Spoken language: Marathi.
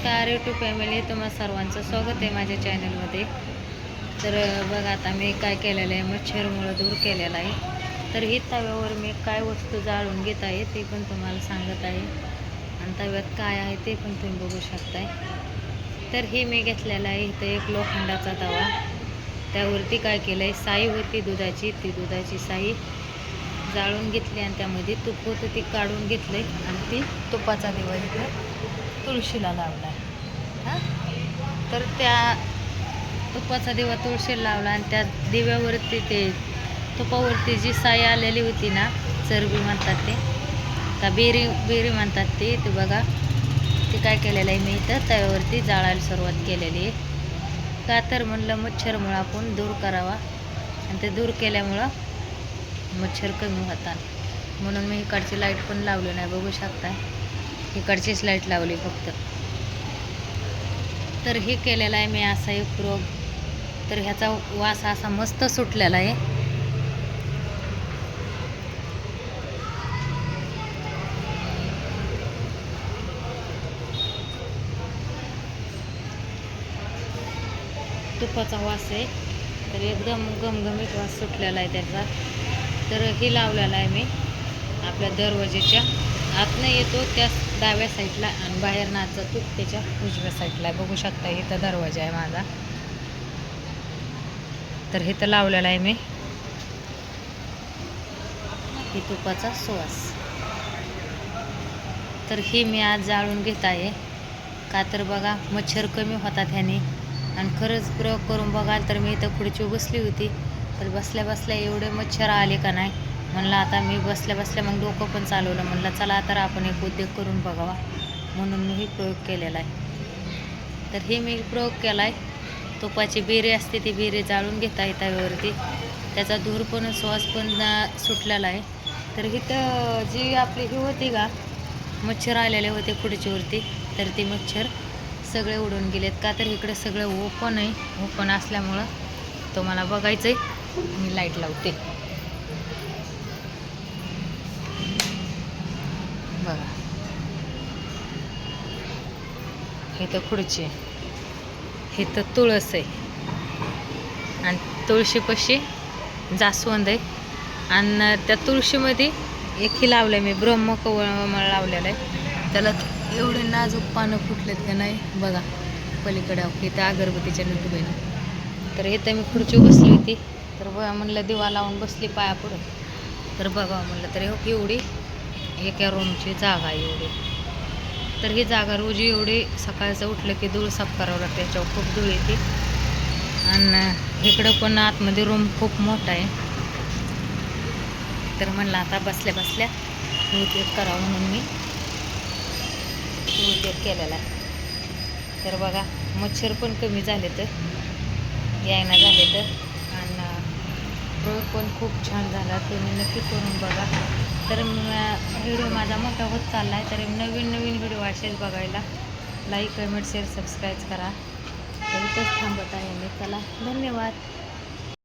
नमस्कार यूट्यूब फॅमिली, तुम्हा सर्वांचं स्वागत आहे माझ्या चॅनलमध्ये. तर बघा, आता मी काय केलेलं आहे, मच्छरमुळं दूर केलेला आहे. तर ही तव्यावर मी काय वस्तू जाळून घेत आहे ते पण तुम्हाला सांगत आहे, आणि तव्यात काय आहे ते पण तुम्ही बघू शकताय. तर ही मी घेतलेला आहे इथं एक लोखंडाचा तवा. त्यावरती काय केलं आहे, साई होती दुधाची, ती दुधाची साई जाळून घेतली आणि त्यामध्ये तूप होतं ती काढून घेतले आणि ती तुपाचा दिवा इथं तुळशीला लावला. हां, तर त्या तुपाचा दिवा तुळशीला लावला आणि त्या दिव्यावरती ते तुपावरती जी साई आलेली होती ना, चरबी म्हणतात ते, का बेरी बेरी म्हणतात ते बघा, ते काय केलेलं आहे मी इथं तव्यावरती जाळायला सुरुवात केलेली आहे. का तर म्हणलं मच्छरमुळं आपण दूर करावा, आणि ते दूर केल्यामुळं मच्छर कमी होतात. म्हणून मी इकडची लाईट पण लावली नाही, बघू शकता, इकडचीच लाईट लावली फक्त. तर हे केलेलं आहे मी असा एक प्रयोग. तर ह्याचा वास असा मस्त सुटलेला आहे. तुपाचा वास आहे, तर एकदम गमगमीत वास सुटलेला आहे त्याचा. तर हे लावलेलं आहे मी आपल्या दरवाजेच्या आतनं येतो त्या डाव्या साईडला, आणि बाहेर नाच जातो त्याच्या उजव्या साईडला. बघू शकता इथं दरवाजा आहे माझा. तर इथं लावलेला आहे मी ही तुपाचा सुवास. तर ही मी आज जाळून घेत आहे, का तर बघा मच्छर कमी होतात ह्याने. आणि खरंच प्रयोग करून बघाल तर मी इथं खुर्ची बसली होती, तर बसल्या बसल्या एवढे मच्छर आले का नाही. म्हणलं आता मी बसल्या बसल्या मग डोकं पण चालवलं, म्हणलं चला तर आपण एक उद्योग करून बघावा, म्हणून मी ही प्रयोग केलेला आहे. तर हे मी प्रयोग केला आहे. तुपाची बेरी असते ती बेरी जाळून घेता तव्यावरती, त्याचा धूर पण श्वास पण सुटलेला आहे. तर इथं जी आपली ही होती का, मच्छर आलेले होते खुर्चीवरती, तर ते मच्छर सगळे उडून गेलेत. का तर इकडे सगळं ओपन आहे, ओपन असल्यामुळं तुम्हाला बघायचं आहे. मी लाईट लावते बघा. इथं खुर्ची आहे, इथं तुळस आहे, आणि तुळशीपाशी जास्वंद आहे, आणि त्या तुळशीमध्ये एक ही लावलं आहे मी ब्रह्मकमळ लावलेलं आहे. त्याला एवढे नाजूक पानं फुटलेत का नाही बघा. पलीकडे इथं अगरबत्तीच्या नटुबीनं. तर इथं मी खुर्ची बसली होती, तर म्हणलं दिवा लावून बसली पाया पुढं, तर बघावं म्हणलं. तर एवढी एका रूमची जागा आहे एवढी. तर ही जागा रोज एवढी सकाळचं उठलं की धूळ साफ करावं लागतं, त्याच्यावर खूप धूळ येते. आणि इकडं पण आतमध्ये रूम खूप मोठा आहे. तर म्हणलं आता बसल्या बसल्या उद्योग करावं, म्हणून मी उद्योग केलेला आहे. तर बघा मच्छर पण कमी झाले, तर यायना झाले तर, आणि प्रयोग पण खूप छान झाला. तुम्ही नक्की करून बघा. तर व्हिडिओ माझा मोठा होत चालला आहे, तर नवीन नवीन व्हिडिओ असेच बघायला लाईक, कमेंट, शेअर, सबस्क्राईब करा. तर इथंच थांबत आहे मी. चला, धन्यवाद.